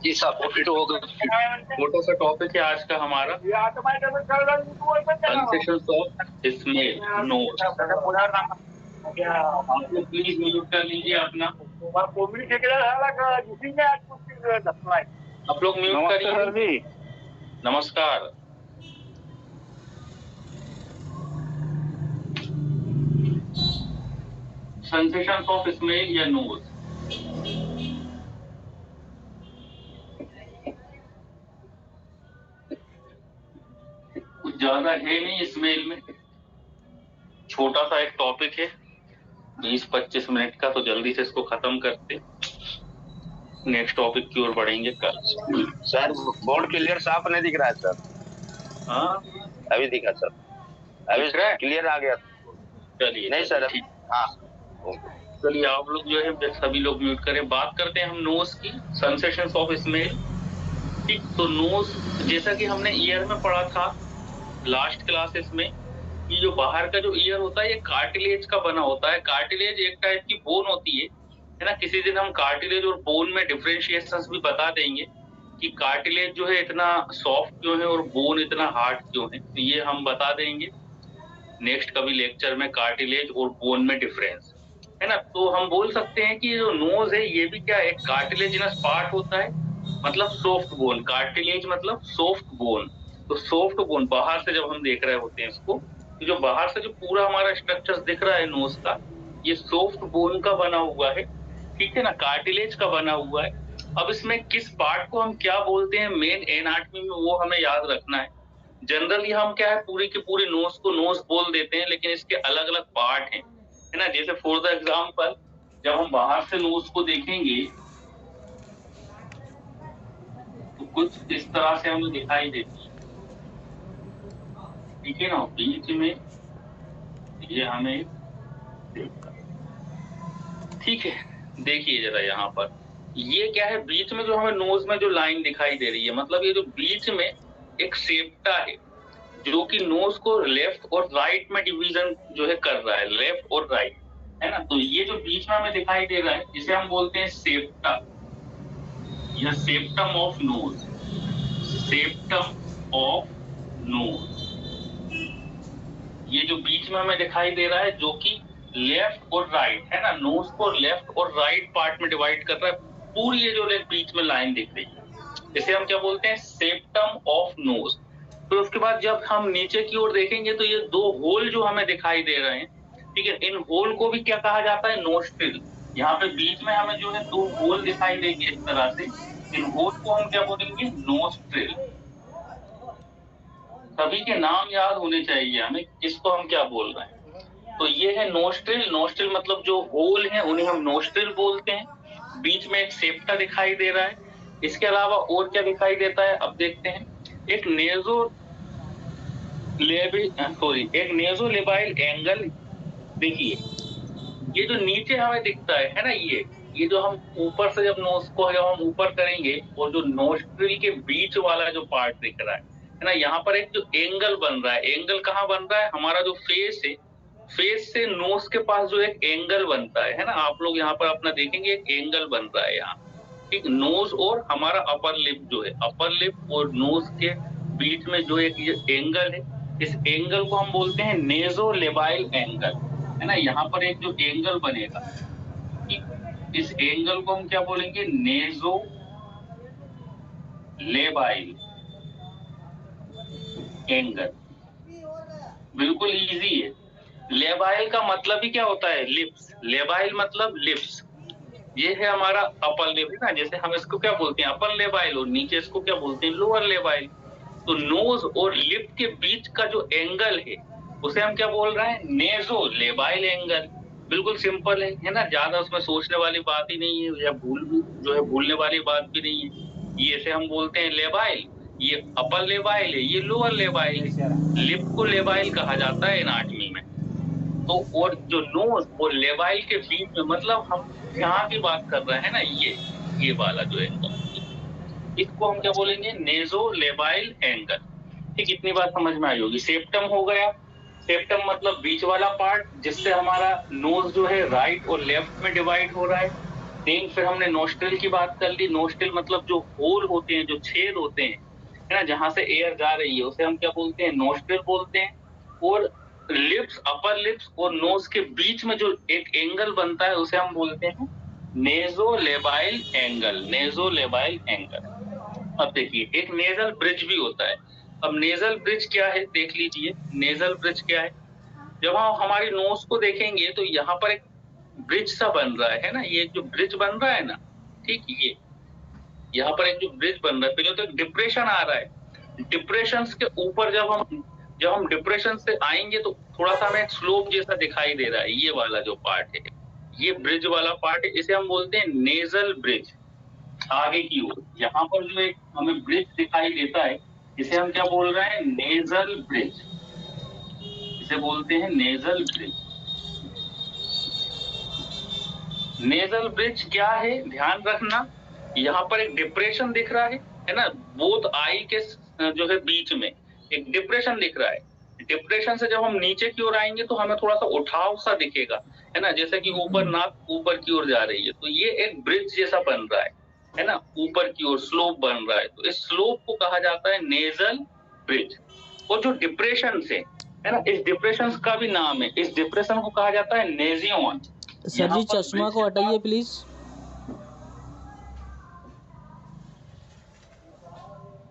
जी साहब, 42 हो गए। छोटा सा टॉपिक है आज का हमारा, कंसेशंस ऑफ स्मेल नोज। आप लोग प्लीज म्यूट कर लीजिए अपना, आप लोग म्यूट करिए। नमस्कार। सेंसेशंस ऑफ स्मेल या नोज। कुछ ज्यादा है नहीं स्मेल में, छोटा सा एक टॉपिक है, 20-25 मिनट का, तो जल्दी से इसको खत्म करते, नेक्स्ट टॉपिक की ओर बढ़ेंगे कल। सर बोर्ड क्लियर साफ नहीं दिख रहा है सर। हाँ अभी दिखा सर, अभी क्लियर आ गया। चलिए नहीं सर, ठीक। हाँ चलिए आप लोग जो है सभी लोग म्यूट करें। बात करते हैं हम नोज की, सेंसेशंस ऑफ स्मेल। ठीक, तो नोज जैसा कि हमने ईयर में पढ़ा था लास्ट क्लासेस में, कि जो बाहर का जो ईयर होता है ये कार्टिलेज का बना होता है। कार्टिलेज एक टाइप की बोन होती है ना। किसी दिन हम कार्टिलेज और बोन में डिफरेंशिएशंस भी बता देंगे कि कार्टिलेज जो है इतना सॉफ्ट क्यों है और बोन इतना हार्ड क्यों है, तो ये हम बता देंगे नेक्स्ट कभी लेक्चर में, कार्टिलेज और बोन में डिफरेंस, है ना। तो हम बोल सकते हैं कि जो नोज है ये भी क्या, एक कार्टिलेजिनस पार्ट होता है, मतलब सॉफ्ट बोन। कार्टिलेज मतलब सॉफ्ट बोन, तो सॉफ्ट बोन बाहर से जब हम देख रहे होते हैं इसको, तो जो बाहर से जो पूरा हमारा स्ट्रक्चर दिख रहा है नोज का, ये सॉफ्ट बोन का बना हुआ है, ठीक है ना, कार्टिलेज का बना हुआ है। अब इसमें किस पार्ट को हम क्या बोलते हैं मेन एनाटॉमी में, वो हमें याद रखना है। जनरली हम क्या है, पूरी के पूरे नोज को नोज बोल देते हैं, लेकिन इसके अलग अलग पार्ट हैं, है ना। जैसे फॉर द एग्जांपल, जब हम बाहर से नोज को देखेंगे तो कुछ इस तरह से हमें दिखाई देती है, ठीक है ना। बीच में ये हमें देखता, ठीक है, देखिए जरा यहाँ पर, ये क्या है, बीच में जो हमें नोज में जो लाइन दिखाई दे रही है, मतलब ये जो बीच में एक सेप्टा है जो कि नोज को लेफ्ट और राइट में डिवीजन जो है कर रहा है, लेफ्ट और राइट, है ना। तो ये जो बीच में हमें दिखाई दे रहा है इसे हम बोलते हैं सेप्टा या septum of nose, septum of nose. ये जो बीच में हमें दिखाई दे रहा है जो कि लेफ्ट और राइट, है ना, नोज को लेफ्ट और राइट पार्ट में डिवाइड कर रहा है, पूरी ये जो बीच में लाइन दिख रही है, इसे हम क्या बोलते हैं, सेप्टम ऑफ नोज। तो उसके बाद जब हम नीचे की ओर देखेंगे तो ये दो होल जो हमें दिखाई दे रहे हैं, ठीक है, इन होल को भी क्या कहा जाता है, नोस्ट्रिल। यहाँ पे बीच में हमें जो है दो होल दिखाई देंगे इस तरह से, इन होल को हम क्या बोलेंगे, नोस्ट्रिल। सभी के नाम याद होने चाहिए हमें, किसको हम क्या बोल रहे हैं। तो ये है नोस्ट्रिल। नोस्ट्रिल मतलब जो होल है उन्हें हम नोस्ट्रिल बोलते हैं। बीच में एक सेप्टा दिखाई दे रहा है। इसके अलावा और क्या दिखाई देता है, अब देखते हैं। एक नेजो एक नेजोलेबाइल एंगल, देखिए ये जो नीचे हमें दिखता है ना, ये जो हम ऊपर से जब नोज को जब हम ऊपर करेंगे और जो नोस्ट्रिल के बीच वाला जो पार्ट दिख रहा है ना, यहाँ पर एक जो एंगल बन रहा है, एंगल कहाँ बन रहा है, हमारा जो फेस है, फेस से नोज के पास जो एक एंगल बनता है ना, आप लोग यहाँ पर अपना देखेंगे एक एंगल बन रहा है यहाँ, ठीक, नोज और हमारा अपर लिप जो है, अपर लिप और नोज के बीच में जो एक ये एंगल है, इस एंगल को हम बोलते हैं नेजोलेबाइल एंगल, है ना। यहाँ पर एक जो एंगल बनेगा, ठीक, इस एंगल को हम क्या बोलेंगे, नेजो लेबाइल एंगल। बिल्कुल इजी है। लेबाइल का मतलब ही क्या होता है, लिप्स। लेबाइल मतलब लिप्स। ये है हमारा अपर लिप, है ना, जैसे हम इसको क्या बोलते हैं, अपर लेबाइल, और नीचे इसको क्या बोलते हैं, लोअर लेबाइल। तो नोज और लिप के बीच का जो एंगल है उसे हम क्या बोल रहे हैं, नेजो लेबाइल एंगल। बिल्कुल सिंपल है ना, ज्यादा उसमें सोचने वाली बात ही नहीं है, या जो है भूलने वाली बात भी नहीं है। ये से हम बोलते हैं लेबाइल, ये अपर लेबाइल है, ये लोअर लेबाइल है। लिप को लेबाइल कहा जाता है एनाटॉमी में। तो और जो नोज और लेबाइल के बीच में, मतलब हम यहाँ की बात कर रहे हैं ना, ये वाला जो एंगल, इसको हम क्या बोलेंगे, नेजो लेबाइल एंगल। ठीक, इतनी बात समझ में आई होगी। सेप्टम हो गया, सेप्टम मतलब बीच वाला पार्ट जिससे हमारा नोज जो है राइट और लेफ्ट में डिवाइड हो रहा है, देन फिर हमने नोस्ट्रिल की बात कर ली। नोस्ट्रिल मतलब जो होल होते हैं, जो छेद होते हैं, है ना, जहां से एयर जा रही है, उसे हम क्या बोलते हैं? नोस्ट्रिल बोलते हैं। और लिप्स, अपर लिप्स और नोज के बीच में जो एक एंगल बनता है उसे हम बोलते हैं नेजोलेबाइल एंगल। नेजोलेबाइल एंगल। अब देखिए, एक नेजल ब्रिज भी होता है। अब नेजल ब्रिज क्या है देख लीजिए। नेजल ब्रिज क्या है? जब हम हमारी नोज को देखेंगे तो यहाँ पर एक ब्रिज सा बन रहा है ना, ये जो ब्रिज बन रहा है ना, ठीक, ये यहाँ पर एक जो ब्रिज बन रहा है, पहले तो एक डिप्रेशन आ रहा है। डिप्रेशन के ऊपर जब हम डिप्रेशन से आएंगे तो थोड़ा सा हमें एक स्लोप जैसा दिखाई दे रहा है। ये वाला जो पार्ट है, ये ब्रिज वाला पार्ट है, इसे हम बोलते हैं नेजल ब्रिज। आगे की ओर यहाँ पर जो एक हमें ब्रिज दिखाई देता है, इसे हम क्या बोल रहे हैं? Nasal bridge. इसे बोलते हैं नेजल ब्रिज। नेजल ब्रिज क्या है ध्यान रखना, यहाँ पर एक डिप्रेशन दिख रहा है ना, बोथ आई के जो है बीच में एक डिप्रेशन दिख रहा है। डिप्रेशन से जब हम नीचे की ओर आएंगे तो हमें थोड़ा सा उठाव सा दिखेगा, है ना, जैसे कि ऊपर नाक ऊपर की ओर जा रही है, तो ये एक ब्रिज जैसा बन रहा है ना, ऊपर की ओर स्लोप बन रहा है, तो इस स्लोप को कहा जाता है नेजल ब्रिज। और जो डिप्रेशन से, है ना, इस डिप्रेशन का भी नाम है, इस डिप्रेशन को कहा जाता है नेजियन। सर जी चश्मा को हटाइए प्लीज।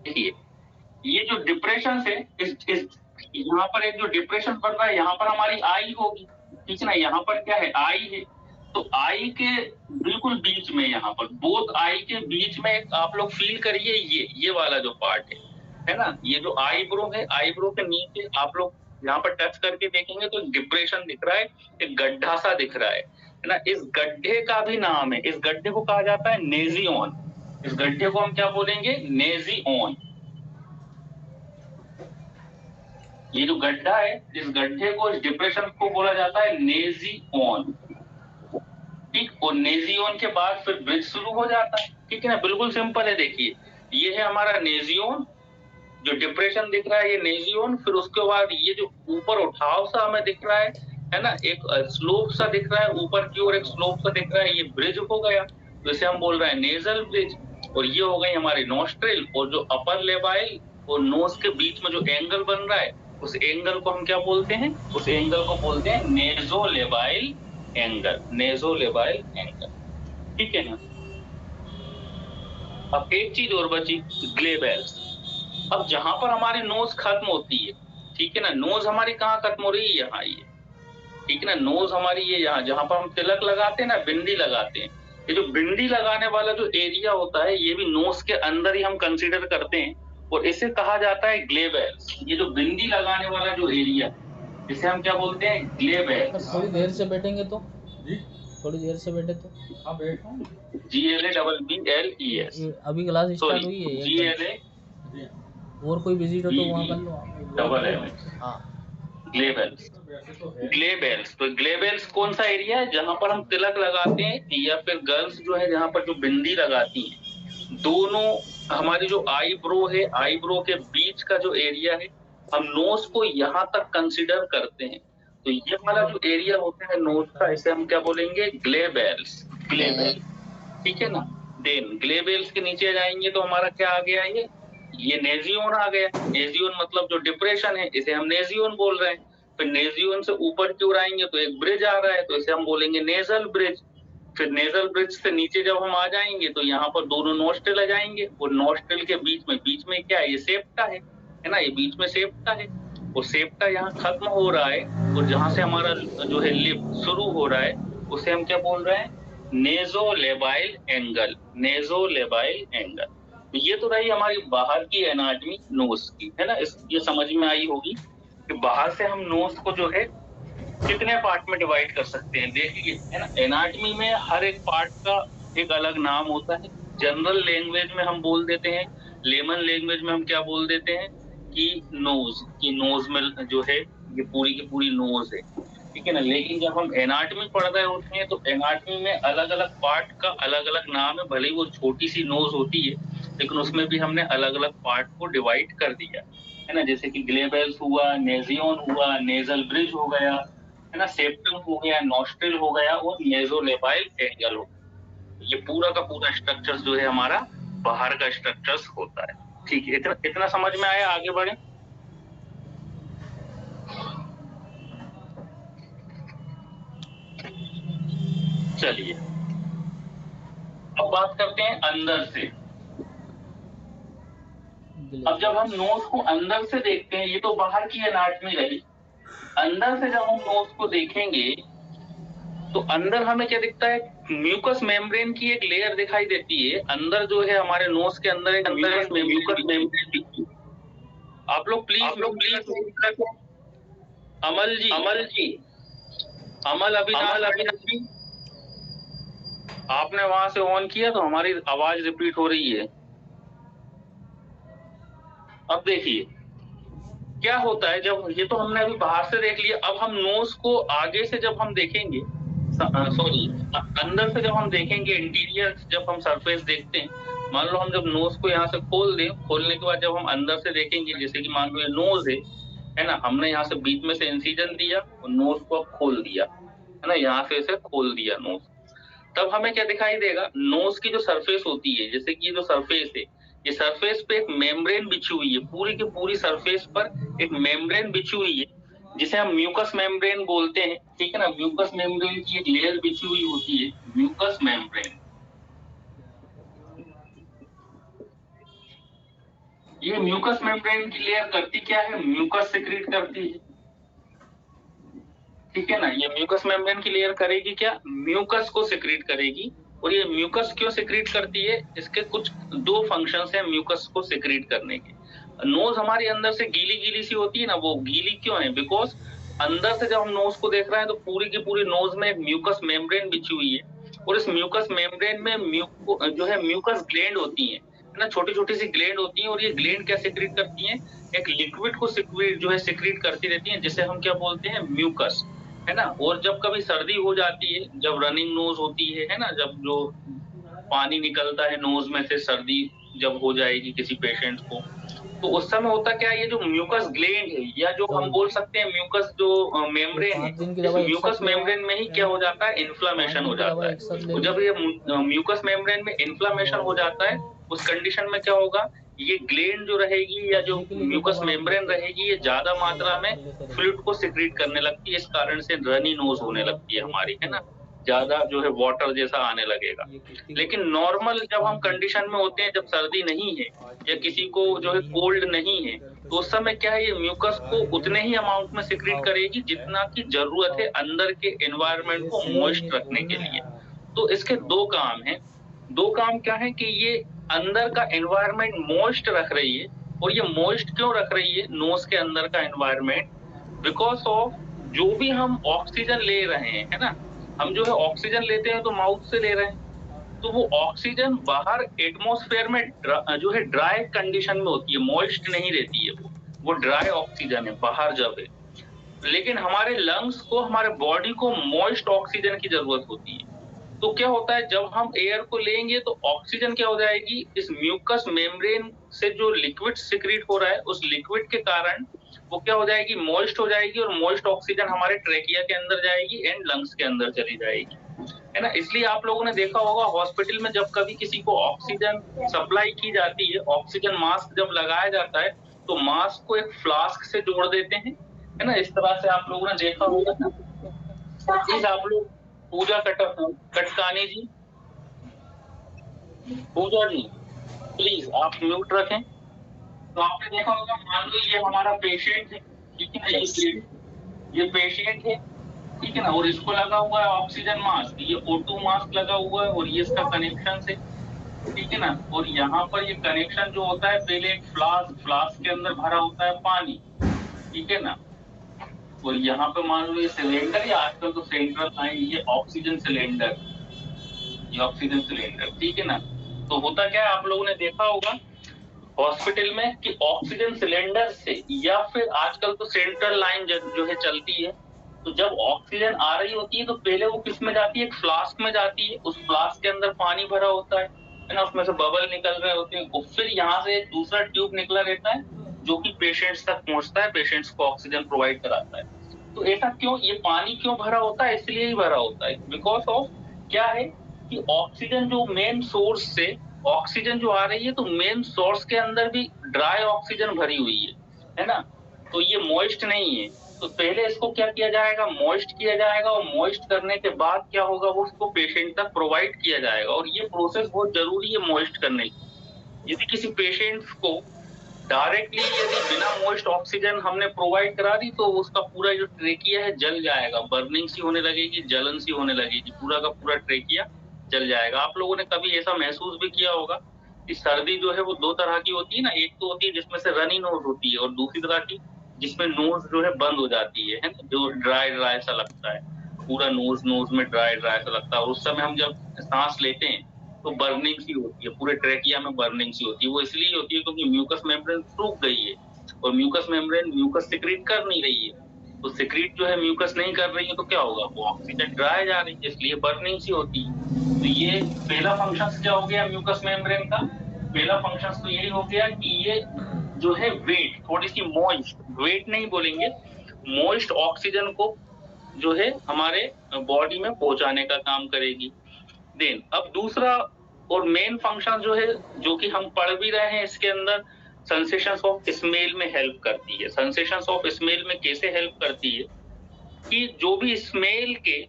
देखिए, ये जो डिप्रेशन है, इस यहाँ पर एक जो डिप्रेशन बन रहा है, यहाँ पर हमारी आई होगी, ठीक है ना, यहाँ पर क्या है? आई है। तो आई के बिल्कुल बीच में, यहाँ पर बोथ आई के बीच में एक आप लोग फील करिए, ये वाला जो पार्ट है ना, ये जो आईब्रो है, आईब्रो के नीचे आप लोग यहाँ पर टच करके देखेंगे तो डिप्रेशन दिख रहा है, एक गड्ढा सा दिख रहा है ना। इस गड्ढे का भी नाम है, इस गड्ढे को कहा जाता है नेजियन। इस गड्ढे को हम क्या बोलेंगे? नेजियन। ये जो गड्ढा है, इस गड्ढे को, इस डिप्रेशन को बोला जाता है नेजियन, ठीक। और नेजियन के बाद फिर ब्रिज शुरू हो जाता है, ठीक है ना, बिल्कुल सिंपल है। देखिए, ये है हमारा नेजियन, जो डिप्रेशन दिख रहा है ये नेजियन, फिर उसके बाद ये जो ऊपर उठाव सा हमें दिख रहा है ना, एक स्लोप सा दिख रहा है, ऊपर की ओर एक स्लोप सा दिख रहा है, ये ब्रिज हो गया, तो इसे हम बोल रहे हैं नेजल ब्रिज। और ये हो गई हमारी नोस्ट्रिल, और जो अपर लेबाइल और नोज के बीच में जो एंगल बन रहा है, उस एंगल को हम क्या बोलते हैं? उस एंगल को बोलते हैं नेजोलेबाइल एंगल। नेजोलेबाइल एंगल, ठीक है ना। अब एक चीज और बची, ग्लेबेल्स। अब जहां पर हमारी नोज खत्म होती है, ठीक है ना, नोज हमारी कहाँ खत्म हो रही है? यहाँ ये, ठीक है ना, नोज हमारी ये यहाँ, जहां पर हम तिलक लगाते हैं ना, बिंदी लगाते हैं, ये जो बिंदी लगाने वाला जो एरिया होता है, ये भी नोज के अंदर ही हम कंसीडर करते हैं, और इसे कहा जाता है ग्लेबेल्स। ये जो बिंदी लगाने वाला जो एरिया, इसे हम क्या बोलते हैं? ग्लेबेल्स। थोड़ी देर से बैठेंगे तो जी, थोड़ी देर से बैठे तो हाँ बैठो। GLABBLES। अभी क्लास स्टार्ट हुई है। GLA और कोई विजिट हो तो वहाँ कर लो। Double M। हाँ, ग्लेबेल्स। ग्लेबेल्स, तो ग्लेबेल्स कौन सा एरिया है? जहां पर हम तिलक लगाते हैं, या फिर गर्ल्स जो है जहां पर जो बिंदी लगाती हैं, दोनों हमारी जो आईब्रो है, आईब्रो के बीच का जो एरिया है, हम नोज को यहाँ तक कंसीडर करते हैं, तो ये वाला जो एरिया होता है नोज का, इसे हम क्या बोलेंगे? ग्लेबेल्स। ग्लेबेल्स, ठीक है ना। देन ग्लेबेल्स के नीचे जाएंगे तो हमारा क्या आ गया? ये नेजियन आ गया। नेजियन मतलब जो डिप्रेशन है, इसे हम नेजियन बोल रहे हैं। फिर नेजियन से ऊपर की ओर आएंगे तो एक ब्रिज आ रहा है, तो इसे हम बोलेंगे नेजल ब्रिज। फिर नेजल ब्रिज से नीचे जब हम आ जाएंगे तो यहाँ पर दोनों नोस्ट्रिल आ जाएंगे, और नोस्ट्रिल के बीच में क्या है? ये सेप्टा है ना, ये बीच में सेप्टा है, और सेप्टा यहाँ खत्म हो रहा है, और जहां से हमारा जो है लिप शुरू हो रहा है, उसे हम क्या बोल रहे हैं? नेजोलेबाइल एंगल। नेजोलेबाइल एंगल। तो ये तो रही हमारी बाहर की एनाटमी नोज की, है ना। ये समझ में आई होगी कि बाहर से हम नोज को जो है कितने पार्ट में डिवाइड कर सकते हैं। देखिए, है ना, एनाटमी में हर एक पार्ट का एक अलग नाम होता है। जनरल लैंग्वेज में हम बोल देते हैं, लेमन लैंग्वेज में हम क्या बोल देते हैं कि नोज में जो है ये पूरी की पूरी नोज है, ठीक है ना। लेकिन जब हम एनाटमी पढ़ रहे होते हैं तो एनाटमी में अलग अलग पार्ट का अलग अलग नाम है। भले ही वो छोटी सी नोज होती है, लेकिन उसमें भी हमने अलग अलग पार्ट को डिवाइड कर दिया, है ना। जैसे कि ग्लेबेल्स हुआ, नेजियन हुआ, नेजल ब्रिज हो गया, है ना, सेप्टम हो गया, नोस्ट्रिल हो गया, और नेजोलेबाइल एंगल हो गया। ये पूरा का पूरा स्ट्रक्चर जो है हमारा बाहर का स्ट्रक्चर्स होता है। ठीक है, इतना समझ में आया? आगे बढ़े। चलिए अब बात करते हैं अंदर से। अब जब हम नोज को अंदर से देखते हैं, ये तो बाहर की एनाटॉमी रही, अंदर से जब हम नोज को देखेंगे तो अंदर हमें क्या दिखता है? म्यूकस मेम्ब्रेन की एक लेयर दिखाई देती है। अंदर जो है हमारे नोज के अंदर एक म्यूकस मेम्ब्रेन दिखती है। आप लोग प्लीज अमल जी अमल अभी आपने वहां से ऑन किया तो हमारी आवाज रिपीट हो रही है। अब देखिए क्या होता है, जब ये तो हमने अभी बाहर से देख लिया, अब हम नोज को आगे से जब हम देखेंगे, सॉरी अंदर से जब हम देखेंगे, इंटीरियर जब हम सरफेस देखते हैं, मान लो हम जब नोज को यहाँ से खोल दें, खोलने के बाद जब हम अंदर से देखेंगे, जैसे कि मान लो ये नोज है ना, हमने यहाँ से बीच में से इंसिजन दिया और नोज को अब खोल दिया, है ना, यहाँ से इसे खोल दिया नोज, तब हमें क्या दिखाई देगा? नोज की जो सरफेस होती है, जैसे कि ये जो सरफेस है, ये सरफेस पे एक मेम्ब्रेन बिछी हुई है, पूरी की पूरी सरफेस पर एक मेम्ब्रेन बिछी हुई है, जिसे हम म्यूकस मेम्ब्रेन बोलते हैं। ठीक है ना, म्यूकस मेम्ब्रेन की एक लेयर बिछी हुई होती है, म्यूकस मेम्ब्रेन। ये म्यूकस मेम्ब्रेन की लेयर करती क्या है? म्यूकस सिक्रीट करती है। ठीक है ना, ये म्यूकस मेम्ब्रेन की लेयर करेगी क्या? म्यूकस को सिक्रीट करेगी। और ये म्यूकस क्यों सिक्रीट करती है? इसके कुछ दो फंक्शंस हैं म्यूकस को सिक्रीट करने के। नोज हमारी अंदर से गीली गीली सी होती है ना, वो गीली क्यों है? बिकॉज अंदर से जब हम नोज को देख रहे हैं तो पूरी की पूरी नोज में एक म्यूकस मेम्ब्रेन बिछी हुई है, और इस म्यूकस मेम्ब्रेन में जो है म्यूकस ग्लैंड होती है ना, छोटी छोटी सी ग्लैंड होती है, और ये ग्लैंड क्या सिक्रीट करती है? एक लिक्विड को सिक्रीट करती रहती है, जिसे हम क्या बोलते हैं? म्यूकस, है ना। और जब कभी सर्दी हो जाती है, जब रनिंग नोज होती है ना, जब जो पानी निकलता है नोज में से, सर्दी जब हो जाएगी किसी पेशेंट को, तो उस समय होता क्या है? ये जो म्यूकस ग्लैंड है, या जो हम बोल सकते हैं म्यूकस जो मेम्ब्रेन है, इस म्यूकस मेम्ब्रेन में ही क्या हो जाता है? इन्फ्लामेशन हो जाता है। और जब ये म्यूकस मेम्ब्रेन में इन्फ्लामेशन हो जाता है, उस कंडीशन में क्या होगा? ये ग्लैंड जो रहेगी, या जो म्यूकस मेम्ब्रेन रहेगी, ये ज्यादा मात्रा में फ्लूइड को सिक्रीट करने लगती है। इस कारण से रनी नोज होने लगती है हमारी, है ना, ज्यादा जो है वाटर जैसा आने लगेगा। लेकिन नॉर्मल जब हम कंडीशन में होते हैं, जब सर्दी नहीं है या किसी को जो है कोल्ड नहीं है, तो उस समय क्या है? ये म्यूकस को उतने ही अमाउंट में सिक्रीट करेगी जितना की जरूरत है अंदर के एनवायरनमेंट को मॉइस्ट रखने के लिए। तो इसके दो काम हैं। दो काम क्या है? कि ये अंदर का एनवायरनमेंट मॉइस्ट रख रही है। और ये मॉइस्ट क्यों रख रही है नोज के अंदर का एनवायरनमेंट? बिकॉज ऑफ जो भी हम ऑक्सीजन ले रहे हैं, है ना, हम जो है ऑक्सीजन लेते हैं तो माउथ से ले रहे हैं, तो वो ऑक्सीजन बाहर एटमॉस्फेयर में जो है ड्राई कंडीशन में होती है, मॉइस्ट नहीं रहती है, वो ड्राई ऑक्सीजन है बाहर जब है। लेकिन हमारे लंग्स को, हमारे बॉडी को मॉइस्ट ऑक्सीजन की जरूरत होती है। तो क्या होता है, जब हम एयर को लेंगे तो ऑक्सीजन क्या हो जाएगी? इस म्यूकस मेम्ब्रेन से जो लिक्विड सिक्रीट हो रहा है, उस लिक्विड के कारण वो क्या हो जाएगी? मॉइस्ट हो जाएगी, और मॉइस्ट ऑक्सीजन हमारे ट्रेकिया के अंदर जाएगी एंड लंग्स के अंदर चली जाएगी, है ना। इसलिए आप लोगों ने देखा होगा हॉस्पिटल में जब कभी किसी को ऑक्सीजन सप्लाई की जाती है, ऑक्सीजन मास्क जब लगाया जाता है, तो मास्क को एक फ्लास्क से जोड़ देते हैं, है ना। इस तरह से आप लोगों ने देखा होगा ना। प्लीज आप लोग, पूजा कटकानी जी, पूजा जी प्लीज आप म्यूट रखें। तो आपने देखा होगा, मान लो ये हमारा पेशेंट है, ठीक है ना, ये पेशेंट है, ठीक है ना, और इसको लगा हुआ है ऑक्सीजन मास्क, ये O2 मास्क लगा हुआ है, और ये इसका कनेक्शन है, ठीक है ना। और यहाँ पर ये कनेक्शन जो होता है, पहले एक फ्लास्क के अंदर भरा होता है पानी, ठीक है ना। और यहाँ पे मान लो ये सिलेंडर, या आजकल तो सेंट्रल लाइन, ये ऑक्सीजन सिलेंडर, ये ऑक्सीजन सिलेंडर, ठीक है ना। तो होता क्या है, आप लोगों ने देखा होगा हॉस्पिटल में कि ऑक्सीजन सिलेंडर से, या फिर आजकल तो सेंट्रल लाइन जो है चलती है, तो जब ऑक्सीजन आ रही होती है तो पहले वो किस में जाती है? एक फ्लास्क में जाती है, उस फ्लास्क के अंदर पानी भरा होता है ना, उसमें से बबल निकल रहे होते हैं, और फिर यहाँ से एक दूसरा ट्यूब निकला रहता है जो कि पेशेंट्स तक पहुंचता है, पेशेंट्स को ऑक्सीजन प्रोवाइड कराता है। तो ऐसा क्यों, ये पानी क्यों भरा होता है? इसलिए ही भरा होता है, बिकॉज ऑफ क्या है कि ऑक्सीजन जो मेन सोर्स से ऑक्सीजन जो आ रही है, तो मेन सोर्स के अंदर भी ड्राई ऑक्सीजन भरी हुई है ना, तो ये मॉइस्ट नहीं है। तो पहले इसको क्या किया जाएगा, मॉइस्ट किया जाएगा, और मॉइस्ट करने के बाद क्या होगा, वो उसको पेशेंट तक प्रोवाइड किया जाएगा। और ये प्रोसेस बहुत जरूरी है मॉइस्ट करने की। यदि किसी पेशेंट को डायरेक्टली यदि बिना मॉइस्ट ऑक्सीजन हमने प्रोवाइड करा दी, तो उसका पूरा जो ट्रेकिया है जल जाएगा, बर्निंग सी होने लगेगी, जलन सी होने लगेगी, पूरा का पूरा ट्रेकिया जल जाएगा। आप लोगों ने कभी ऐसा महसूस भी किया होगा कि सर्दी जो है वो दो तरह की होती है ना, एक तो होती है जिसमें से रनी नोज होती है, और दूसरी तरह की जिसमें नोज जो है बंद हो जाती है ना, जो ड्राई ड्राई सा लगता है, पूरा नोज में ड्राई ड्राई सा लगता है। और उस समय हम जब सांस लेते हैं तो बर्निंग सी होती है, पूरे ट्रेकिया में बर्निंग सी होती है। वो इसलिए होती है क्योंकि म्यूकस मेम्ब्रेन सूख गई है, और म्यूकस मेम्ब्रेन म्यूकस सिक्रीट कर नहीं रही है। तो सिक्रीट जो है म्यूकस नहीं कर रही है, तो क्या होगा, वो ऑक्सीजन ड्राई जा रही है, इसलिए बर्निंग सी होती है। तो ये पहला फंक्शन क्या हो गया म्यूकस मेम्ब्रेन का, पहला फंक्शन तो यही हो गया कि ये जो है वेट, थोड़ी सी मॉइस्ट, वेट नहीं बोलेंगे, मॉइस्ट ऑक्सीजन को जो है हमारे बॉडी में पहुंचाने का काम करेगी। देन अब दूसरा और मेन फंक्शन जो है, जो कि हम पढ़ भी रहे हैं इसके अंदर, सेंसेशंस ऑफ स्मेल में हेल्प करती है। सेंसेशंस ऑफ स्मेल में कैसे हेल्प करती है कि जो भी स्मेल के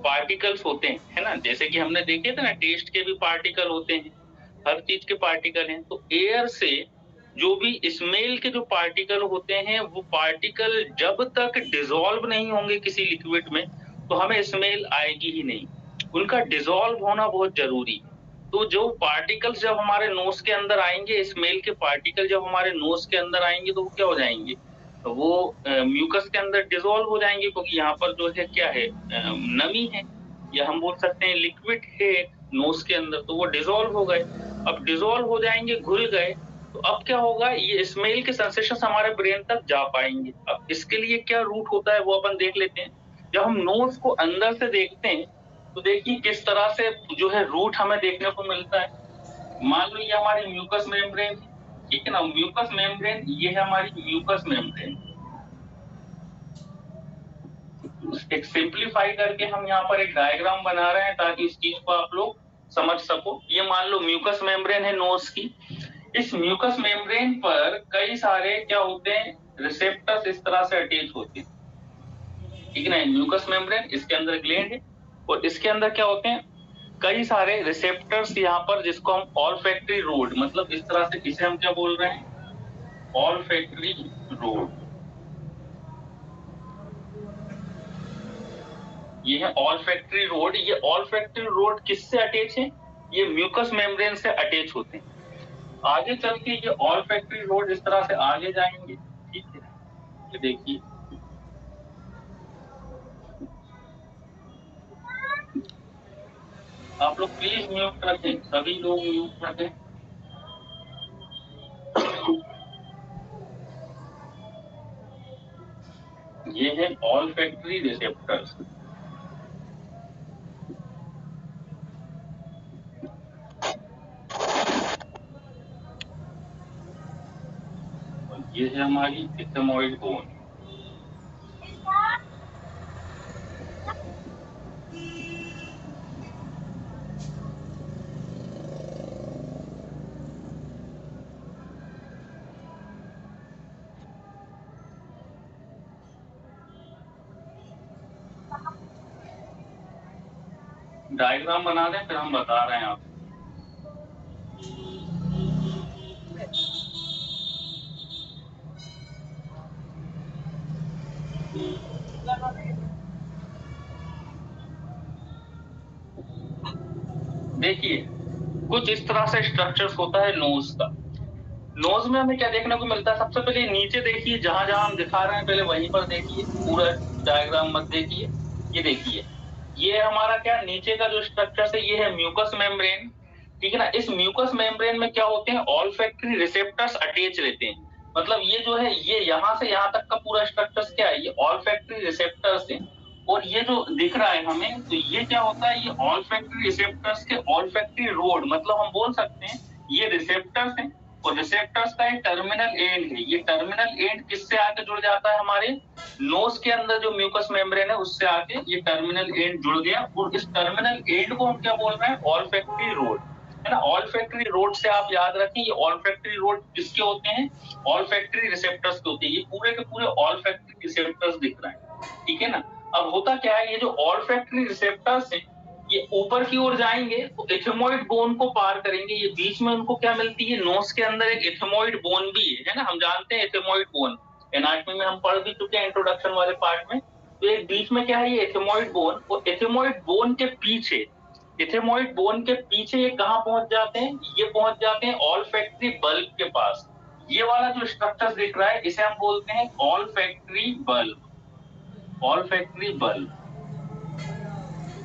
पार्टिकल्स होते हैं, है ना, जैसे कि हमने देखे थे ना, टेस्ट के भी पार्टिकल होते हैं, हर चीज के पार्टिकल हैं। तो एयर से जो भी स्मेल के जो पार्टिकल होते हैं, वो पार्टिकल जब तक डिसॉल्व नहीं होंगे किसी लिक्विड में, तो हमें स्मेल आएगी ही नहीं। उनका डिसॉल्व होना बहुत जरूरी है। तो जो पार्टिकल्स जब हमारे नोज के अंदर आएंगे, स्मेल के पार्टिकल जब हमारे नोज के अंदर आएंगे, तो वो क्या हो जाएंगे, तो वो म्यूकस के अंदर डिसॉल्व हो जाएंगे, क्योंकि यहाँ पर जो है क्या है, नमी है, या हम बोल सकते हैं लिक्विड है नोज के अंदर, तो वो डिसॉल्व हो गए। अब डिसॉल्व हो जाएंगे, घुल गए, तो अब क्या होगा, ये स्मेल के सेंसेशन हमारे ब्रेन तक जा पाएंगे। अब इसके लिए क्या रूट होता है वो अपन देख लेते हैं। जब हम नोज को अंदर से देखते हैं, तो देखिए किस तरह से जो है रूट हमें देखने को मिलता है। मान लो ये हमारी म्यूकस मेम्ब्रेन, ठीक है ना, म्यूकस मेम्ब्रेन, ये है हमारी म्यूकस मेम्ब्रेन। एक सिंप्लीफाई करके हम यहाँ पर एक डायग्राम बना रहे हैं ताकि इस चीज को आप लोग समझ सको। ये मान लो म्यूकस मेम्ब्रेन है नोज की। इस म्यूकस मेम्ब्रेन पर कई सारे क्या होते हैं, रिसेप्टर्स इस तरह से अटैच होते हैं, ठीक है ना। म्यूकस मेम्ब्रेन, इसके अंदर ग्लैंड है, और इसके अंदर क्या होते हैं, कई सारे रिसेप्टर्स यहाँ पर, जिसको हम ऑल्फैक्टरी रोड, मतलब इस तरह से, इसे हम क्या बोल रहे हैं, ऑल्फैक्टरी रोड। ये है ऑल्फैक्टरी रोड। ये ऑल्फैक्टरी रोड किससे अटैच है, ये म्यूकस मेम्ब्रेन से अटैच होते हैं। आगे चल के ये ऑल्फैक्टरी रोड इस तरह से आगे जाएंगे, ठीक है। ये देखिए, आप लोग प्लीज म्यूट रखें, सभी लोग म्यूट रखें। ये है ऑल्फैक्टरी रिसेप्टर्स। ये है हमारी इथेमॉइड बोन। डायग्राम बना दें, फिर हम बता रहे हैं आप। देखिए कुछ इस तरह से स्ट्रक्चर्स होता है नोज का। नोज में हमें क्या देखने को मिलता है, सबसे पहले नीचे देखिए, जहां जहां हम दिखा रहे हैं पहले वहीं पर देखिए, पूरा डायग्राम मत देखिए। ये देखिए, ये हमारा क्या नीचे का जो स्ट्रक्चर है, ये है म्यूकस मेम्ब्रेन, ठीक है ना। इस म्यूकस मेम्ब्रेन में क्या होते हैं, ऑल्फैक्टरी रिसेप्टर्स अटैच रहते हैं। मतलब ये जो है, ये यहाँ से यहाँ तक का पूरा स्ट्रक्चर क्या है, ये ऑल्फैक्टरी रिसेप्टर्स है। और ये जो दिख रहा है हमें, तो ये क्या होता है, ये ऑल्फैक्टरी रिसेप्टर्स के ऑल्फैक्टरी रोड, मतलब हम बोल सकते हैं ये रिसेप्टर्स हैं, और रिसेप्टर्स का एक टर्मिनल एंड है। ये टर्मिनल एंड किससे आके जुड़ जाता है, हमारे नोज के अंदर जो म्यूकस मेम्ब्रेन है उससे आके ये टर्मिनल एंड जुड़ गया। और इस टर्मिनल एंड को हम क्या बोल रहे हैं, ऑल्फैक्टरी रोड, है ना। ऑल्फैक्टरी रोड से आप याद रखें, ये ऑल्फैक्टरी रोड किसके होते हैं, ऑल्फैक्टरी रिसेप्टर्स के होते हैं। ये पूरे के पूरे ऑल्फैक्टरी रिसेप्टर्स दिख रहे हैं, ठीक है ना। अब होता क्या है, ये जो ऑल्फैक्टरी रिसेप्टर्स हैं ये ऊपर की ओर जाएंगे तो एथेमॉइड बोन को पार करेंगे। ये बीच में उनको क्या मिलती है, नोज के अंदर एक एथेमॉइड बोन भी है ना। हम जानते हैं एथेमॉइड बोन, एनाटॉमी में हम पढ़ भी चुके हैं इंट्रोडक्शन वाले पार्ट में। तो एक बीच में क्या है, ये एथेमॉइड बोन। और एथेमॉइड बोन के पीछे, एथेमॉइड बोन के पीछे ये कहाँ पहुंच जाते हैं, ये पहुंच जाते हैं ऑल्फैक्टरी बल्ब के पास। ये वाला जो स्ट्रक्चर दिख रहा है इसे हम बोलते हैं ऑल्फैक्टरी बल्ब, ऑल्फैक्टरी बल्ब।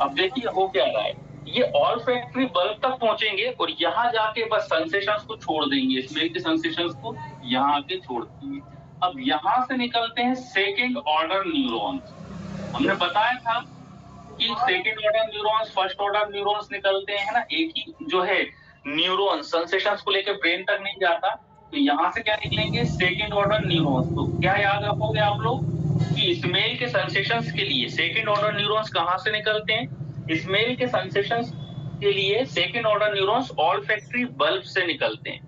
अब देखिए हो क्या रहा है, ये ऑल्फैक्टरी बल्ब तक पहुंचेंगे और यहाँ जाके बस सेंसेशंस को छोड़ देंगे, स्मेल के सेंसेशंस को यहाँ आके छोड़ देंगे। अब यहाँ से निकलते हैं सेकंड ऑर्डर न्यूरॉन्स। हमने बताया था कि second order neurons, first order neurons निकलते हैं ना। एक ही जो है न्यूरॉन सेंसेशंस को लेकर ब्रेन तक नहीं जाता, तो यहाँ से क्या निकलेंगे, सेकंड ऑर्डर न्यूरॉन्स। तो क्या याद रखोगे आप लोग कि स्मेल के सेंसेशंस के लिए सेकंड ऑर्डर न्यूरॉन्स कहाँ से निकलते हैं, स्मेल के सेंसेशंस के लिए second order neurons olfactory bulb से निकलते हैं,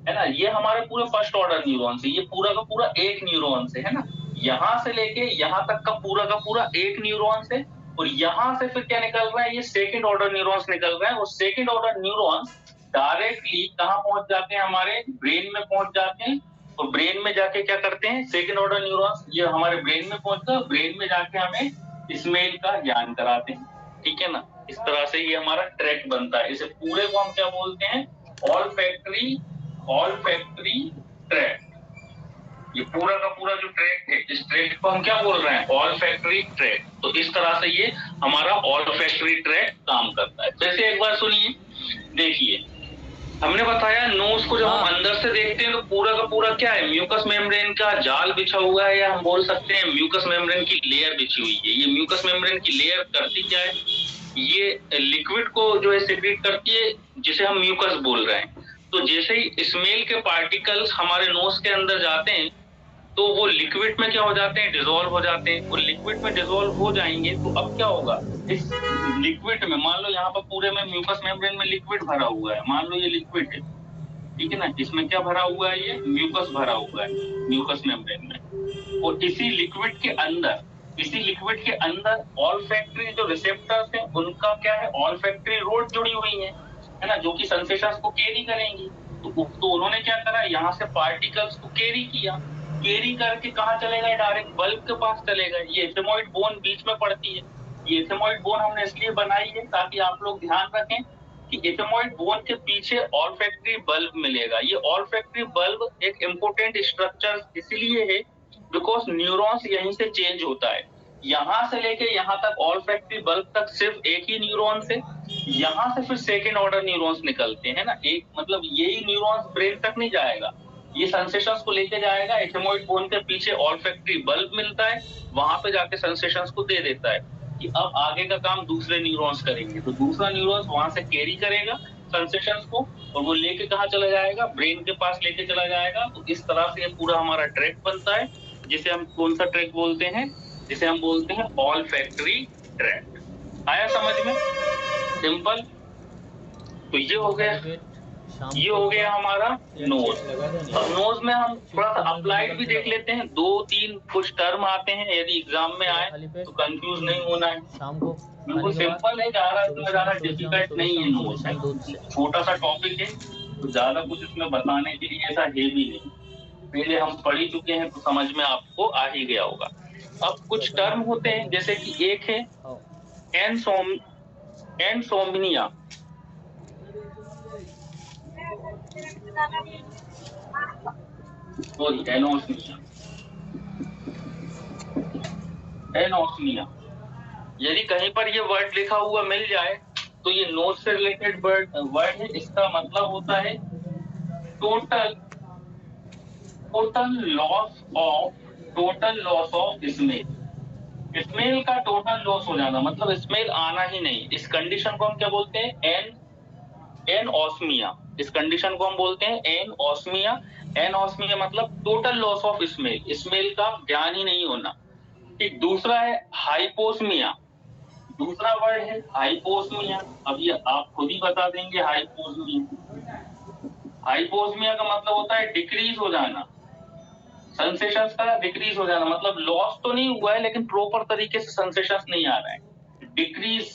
है ना। ये हमारे पूरे फर्स्ट ऑर्डर न्यूरॉन्स है, ये पूरा का पूरा एक न्यूरॉन से, है ना। यहाँ से लेके यहाँ तक का पूरा एक न्यूरॉन से, और यहाँ से फिर क्या निकल रहा है, ये सेकंड ऑर्डर न्यूरॉन्स निकल रहे हैं। और सेकंड ऑर्डर न्यूरॉन्स डायरेक्टली कहाँ पहुंच जाते हैं, हमारे ब्रेन में पहुंच जाते हैं। और ब्रेन में जाके क्या करते हैं, सेकंड ऑर्डर न्यूरॉन्स ये हमारे ब्रेन में पहुंचकर ब्रेन में जाके हमें स्मेल का ज्ञान कराते हैं, ठीक है ना। इस तरह से ये हमारा ट्रैक बनता है। इसे पूरे को हम क्या बोलते हैं, ऑल्फैक्टरी, ऑल्फैक्टरी ट्रैक। ये पूरा का पूरा जो ट्रैक है, इस ट्रैक को हम क्या बोल रहे हैं, ऑल्फैक्टरी ट्रैक। तो इस तरह से ये हमारा ऑल्फैक्टरी ट्रैक काम करता है। जैसे एक बार सुनिए, देखिए हमने बताया नोज को जब हम अंदर से देखते हैं तो पूरा का पूरा क्या है, म्यूकस मेम्ब्रेन का जाल बिछा हुआ है, या हम बोल सकते हैं म्यूकस मेम्ब्रेन की लेयर बिछी हुई है। ये म्यूकस मेम्ब्रेन की लेयर करती क्या है, ये लिक्विड को जो है सेक्रेट करती है, जिसे हम म्यूकस बोल रहे हैं। तो जैसे ही स्मेल के पार्टिकल्स हमारे नोज के अंदर जाते हैं तो वो लिक्विड में क्या हो जाते हैं, डिसॉल्व हो जाते हैं। और लिक्विड में डिसॉल्व हो जाएंगे तो अब क्या होगा, इस लिक्विड में मान लो यहाँ पर पूरे में म्यूकस मेम्ब्रेन में लिक्विड भरा हुआ है, मान लो ये लिक्विड है, ठीक है ना। इसमें क्या भरा हुआ है, ये म्यूकस भरा हुआ है म्यूकस मेम्ब्रेन में। और इसी लिक्विड के अंदर ऑल्फैक्टरी जो रिसेप्टर्स हैं उनका क्या है, ऑल्फैक्टरी रोड जुड़ी हुई है ना, जो कि सेंसेशंस को कैरी करेंगी। तो उन्होंने क्या करा, यहाँ से पार्टिकल्स को कैरी किया, कैरी करके कहाँ चलेगा, डायरेक्ट बल्ब के पास चलेगा। ये एथेमॉइड बोन बीच में पड़ती है। ये एथेमॉइड बोन हमने इसलिए बनाई है ताकि आप लोग ध्यान रखें कि एथेमॉइड बोन के पीछे ऑल्फैक्टरी बल्ब मिलेगा। ये ऑल्फैक्टरी बल्ब एक इम्पोर्टेंट स्ट्रक्चर इसलिए है बिकॉज न्यूरॉन्स यहीं से चेंज होता है। यहाँ से लेके यहाँ तक ऑल्फैक्टरी बल्ब तक सिर्फ एक ही न्यूरॉन से, यहाँ से फिर सेकेंड ऑर्डर न्यूरॉन्स निकलते हैं ना। एक मतलब यही न्यूरॉन्स ब्रेन तक नहीं जाएगा, ये सेंसेशंस को लेके जाएगा। एथेमॉइड बोन के पीछे ऑल्फैक्टरी बल्ब मिलता है, वहां पे जाके सेंसेशंस को दे देता है कि अब आगे का काम दूसरे न्यूरॉन्स करेंगे। तो दूसरा न्यूरॉन्स वहां से कैरी करेगा सेंसेशंस को और वो लेके कहाँ चला जाएगा, ब्रेन के पास लेके चला जाएगा। तो इस तरह से ये पूरा हमारा ट्रैक बनता है, जिसे हम कौन सा ट्रैक बोलते हैं, जिसे हम बोलते हैं ऑल्फैक्टरी ट्रैक। आया समझ में, सिंपल। तो ये हो गया, ये हो गया हमारा नोज। अब नोज में हम थोड़ा सा अप्लाइड भी देख लेते हैं। 2-3 कुछ टर्म आते हैं, यदि एग्जाम में आए तो कंफ्यूज नहीं होना है। शाम को बिल्कुल सिंपल है, ज्यादा डिफिकल्ट नहीं है नोज है, छोटा सा टॉपिक है, तो ज्यादा कुछ इसमें बताने के लिए ऐसा है भी नहीं। पहले हम पढ़ ही चुके हैं तो समझ में आपको आ ही गया होगा। अब कुछ टर्म होते हैं, जैसे कि एक है एनसोम्निया। एनोस्मिया। यदि कहीं पर ये वर्ड लिखा हुआ मिल जाए तो ये नोज से रिलेटेड वर्ड है। इसका मतलब होता है टोटल लॉस ऑफ स्मेल का टोटल लॉस हो जाना, मतलब स्मेल आना ही नहीं। इस कंडीशन को हम क्या बोलते हैं, एनओस्मिया, इस कंडीशन को हम बोलते हैं एनओस्मिया। एनओस्मिया मतलब total loss of smell, smell का ज्ञान ही नहीं होना। ठीक, दूसरा है हाइपोस्मिया, दूसरा वर्ड है हाइपोस्मिया। अब ये आप खुद ही बता देंगे हाइपोस्मिया। हाइपोस्मिया का मतलब होता है डिक्रीज हो जाना, सेंसेशंस का डिक्रीज हो जाना, मतलब लॉस तो नहीं हुआ है लेकिन प्रॉपर तरीके से सेंसेशंस नहीं आ रहे हैं। डिक्रीज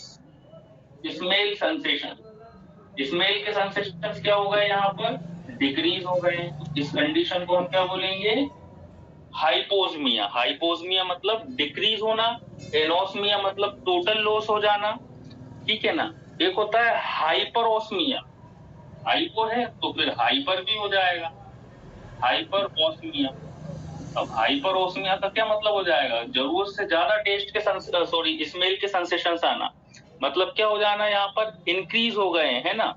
स्मेल सेंसेशन, स्मेल के सेंसेशंस क्या हो गए यहाँ पर, डिक्रीज हो गए। इस कंडीशन को हम क्या बोलेंगे, हाइपोस्मिया। हाइपोस्मिया मतलब डिक्रीज होना, एनोस्मिया मतलब टोटल लॉस हो जाना, ठीक है ना। एक होता है हाइपरोस्मिया, हाइपो है तो फिर हाइपर भी हो जाएगा, हाइपरोस्मिया। अब हाइपरोस्मिया का क्या मतलब हो जाएगा, जरूरत से ज्यादा टेस्ट के स्मेल के सेंसेशंस आना, मतलब क्या हो जाना यहाँ पर, इंक्रीज हो गए है ना,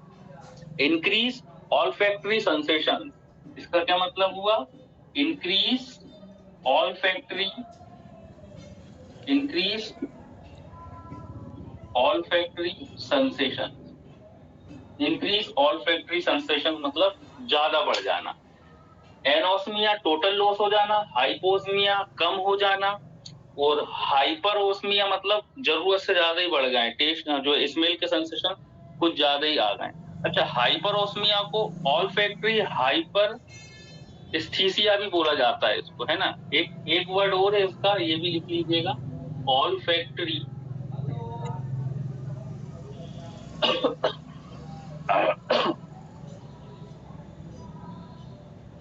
इंक्रीज ऑल्फैक्टरी सेंसेशन। इसका क्या मतलब हुआ, increase olfactory, increase olfactory sensation, increase olfactory sensation मतलब ज्यादा बढ़ जाना। एनोस्मिया टोटल लॉस हो जाना, हाइपोस्मिया कम हो जाना, और हाइपरोस्मिया मतलब जरूरत से ज्यादा ही बढ़ गए, टेस्ट जो स्मेल के सेंसेशन कुछ ज्यादा ही आ गए। अच्छा, हाइपरोस्मिया को ऑल्फैक्टरी हाइपर एस्थीसिया भी बोला जाता है इसको, है ना। एक वर्ड और है इसका, ये भी लिख लीजिएगा, ऑल्फैक्टरी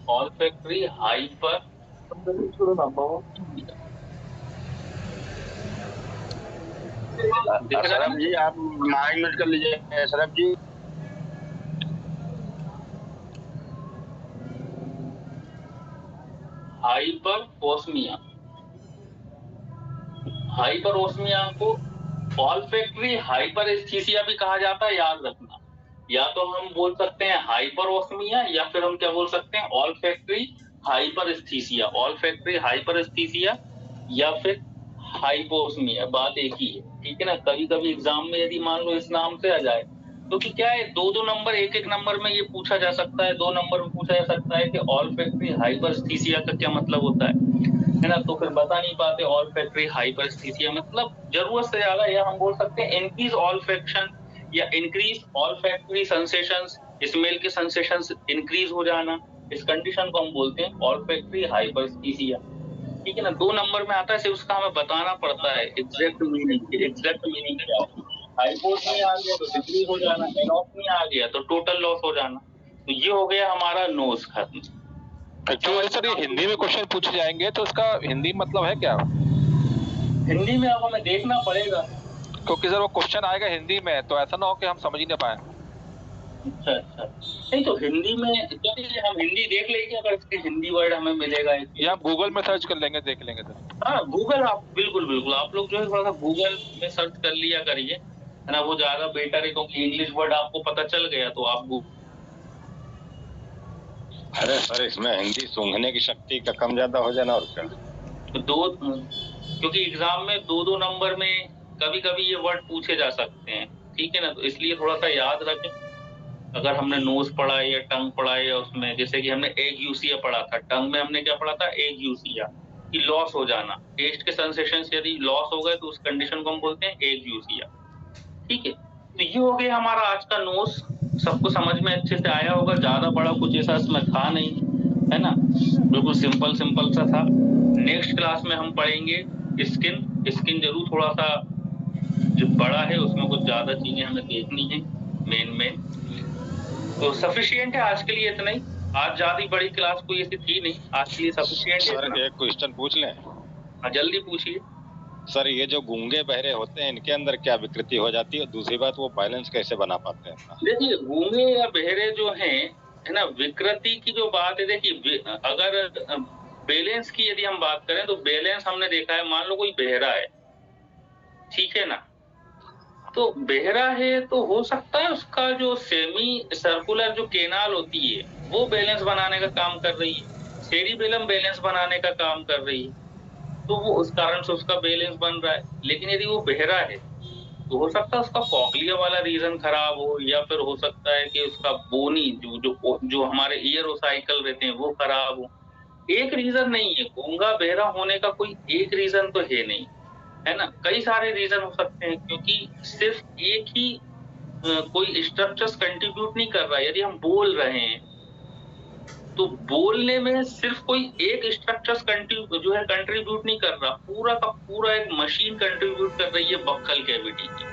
ऑल्फैक्टरी हाइपर, सरब जी आप माइंड म्यूट कर लीजिए सरब जी। हाइपरोस्मिया, हाइपरोस्मिया को ऑल्फैक्टरी हाइपरेस्थीसिया भी कहा जाता है, याद रखना। या तो हम बोल सकते हैं हाइपरोस्मिया या फिर हम क्या बोल सकते हैं, ऑल्फैक्टरी हाइपरेस्थीसिया, ऑल्फैक्टरी हाइपरेस्थीसिया या फिर हाइपोस्मिया, बात एक ही है, ठीक है ना। कभी कभी एग्जाम में यदि मान लो इस नाम से आ जाए तो कि क्या है, दो नंबर, एक नंबर में ये पूछा जा सकता है, 2 नंबर में पूछा जा सकता है कि ऑल्फैक्टरी हाइपरेस्थीसिया का क्या मतलब होता है ना। तो फिर बता नहीं पाते ऑल्फैक्टरी हाइपरेस्थीसिया मतलब जरूरत से ज्यादा, या हम बोल सकते हैं इंक्रीज ऑल्फैक्शन या इंक्रीज ऑल्फैक्टरी सेंसेशंस, स्मेल के सेंसेशंस इंक्रीज हो जाना, इस कंडीशन को हम बोलते हैं ऑल्फैक्टरी हाइपरेस्थीसिया, ठीक है ना। 2 नंबर में आता है, सिर्फ उसका हमें बताना पड़ता है एग्जैक्ट मीनिंग, एग्जैक्ट मीनिंग क्या है। हाइपोस में आ गया तो डिक्रीज हो जाना, एनॉफ में आ गया तो टोटल लॉस हो जाना। तो ये हो गया हमारा नोज खत्म। एक्चुअली सर ये हिंदी में क्वेश्चन पूछे जाएंगे तो इसका हिंदी मतलब है क्या? हिंदी में अब हमें देखना पड़ेगा, क्योंकि सर वो क्वेश्चन आएगा हिंदी में, तो ऐसा ना हो कि हम समझ ही ना पाए। अच्छा अच्छा, नहीं तो हिंदी में, चलिए हम हिंदी देख लेंगे, अगर इसके हिंदी वर्ड हमें मिलेगा या हम गूगल में सर्च कर लेंगे, देख लेंगे सर। हाँ गूगल, आप बिल्कुल बिल्कुल आप लोग जो है थोड़ा सा गूगल में सर्च कर लिया करिए, है ना, वो ज्यादा बेटर है, क्योंकि इंग्लिश वर्ड आपको पता चल गया तो आप अरे सर इसमें हिंदी सूंघने की शक्ति का कम ज्यादा हो जाना और क्या, क्योंकि एग्जाम में 2 नंबर में कभी कभी ये वर्ड पूछे जा सकते हैं, ठीक है ना, तो इसलिए थोड़ा सा याद रखें। अगर हमने नोज पढ़ा है या टंग पढ़ा है, या उसमें जैसे कि हमने एग यूसिया पढ़ा था, टंग में हमने क्या पढ़ा था, एग यूसिया कि लॉस हो जाना, टेस्ट के सेंसेशन यदि लॉस हो गए तो उस कंडीशन को हम बोलते हैं एग यूसिया, ठीक है। तो ये हो गया हमारा आज का नोज, सबको समझ में अच्छे से आया होगा, ज्यादा बड़ा कुछ ऐसा इसमें था नहीं, है ना, बिल्कुल सिंपल सिंपल सा था। नेक्स्ट क्लास में हम पढ़ेंगे स्किन, स्किन जरूर थोड़ा सा जो बड़ा है उसमें कुछ ज्यादा चीजें हमें देखनी है, मेन तो सफिशिएंट है आज के लिए इतना ही। आज ज्यादा बड़ी क्लास कोई ऐसी थी नहीं, आज के लिए सफिशिएंट है। सर एक क्वेश्चन पूछ लें? हाँ जल्दी पूछिए। सर ये जो गूंगे बहरे होते हैं इनके अंदर क्या विकृति हो जाती है, और दूसरी बात वो बैलेंस कैसे बना पाते हैं? देखिए गूंगे या बहरे जो हैं, है ना, विकृति की जो बात है, देखिए अगर बैलेंस की यदि हम बात करें तो बैलेंस हमने देखा है, मान लो कोई बहरा है, ठीक है ना, तो बहरा है तो हो सकता है उसका जो सेमी सर्कुलर जो केनाल होती है वो बैलेंस बनाने का काम कर रही है, सेरिबेलम बैलेंस बनाने का काम कर रही है, तो वो उस कारण से उसका बैलेंस बन रहा है। लेकिन यदि वो बहरा है तो हो सकता है उसका कॉक्लिया वाला रीजन खराब हो, या फिर हो सकता है कि उसका बोनी जो हमारे ईयर साइकिल रहते हैं वो खराब हो। एक रीजन नहीं है, गूंगा बहरा होने का कोई एक रीजन तो है नहीं, है ना। कई सारे रीजन हो सकते हैं, क्योंकि सिर्फ एक ही कोई स्ट्रक्चर्स कंट्रीब्यूट नहीं कर रहा है। यदि हम बोल रहे हैं तो बोलने में सिर्फ कोई एक स्ट्रक्चर्स कंट्रीब्यूट नहीं कर रहा, पूरा का पूरा एक मशीन कंट्रीब्यूट कर रही है बक्कल कैविटी की।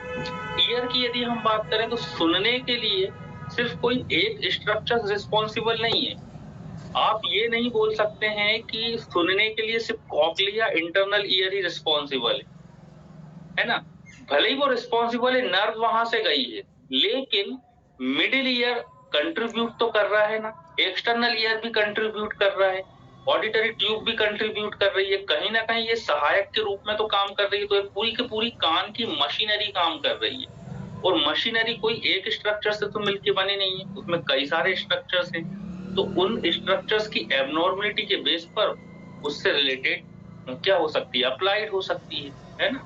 ईयर की यदि हम बात करें तो सुनने के लिए सिर्फ कोई एक स्ट्रक्चर रिस्पॉन्सिबल नहीं है। आप ये नहीं बोल सकते हैं कि सुनने के लिए सिर्फ कॉक्लिया इंटरनल ईयर ही रिस्पॉन्सिबल है ना। भले ही वो रिस्पॉन्सिबल है, नर्व वहां से गई है, लेकिन मिडिल ईयर कंट्रीब्यूट तो कर रहा है ना, एक्सटर्नल ईयर भी कंट्रीब्यूट कर रहा है, ऑडिटरी ट्यूब भी कंट्रीब्यूट कर रही है, कहीं ना कहीं ये सहायक के रूप में तो काम कर रही है। तो पूरी की पूरी कान की मशीनरी काम कर रही है, और मशीनरी कोई एक स्ट्रक्चर से तो मिलकर बनी नहीं है, उसमें कई सारे स्ट्रक्चर्स हैं। तो उन स्ट्रक्चर्स की एबनॉर्मलिटी के बेस पर उससे रिलेटेड क्या हो सकती है, अप्लाइड हो सकती है ना।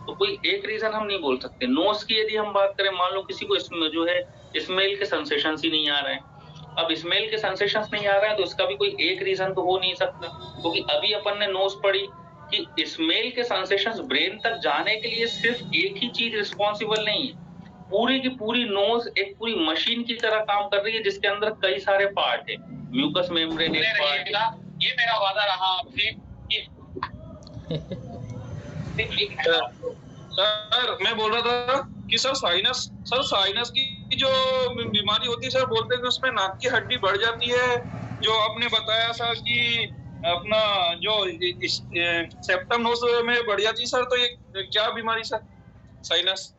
तो कोई एक रीजन हम नहीं बोल सकते। नोज की यदि हम बात करें, मान लो किसी को इसमें जो है स्मेल के सेंसेशंस ही नहीं आ रहे हैं। अब स्मेल के सेंसेशंस नहीं आ रहे हैं तो इसका भी कोई एक रीजन तो हो नहीं सकता, क्योंकि अभी अपन ने नोज पढ़ी कि स्मेल के सेंसेशंस ब्रेन तक जाने के लिए सिर्फ एक ही चीज रिस्पॉन्सिबल नहीं है, पूरी की पूरी नोज एक पूरी मशीन की तरह काम कर रही है, जिसके अंदर कई सारे पार्ट है। म्यूकस मेम्ब्रेन एक पार्ट है। ये मेरा वादा रहा आपसे सर, मैं बोल रहा था कि सर साइनस की जो बीमारी होती है सर, बोलते हैं कि उसमें नाक की हड्डी बढ़ जाती है। जो आपने बताया सर कि अपना जो सेप्टम नोज में बढ़ जाती है सर, तो ये क्या बीमारी सर साइनस?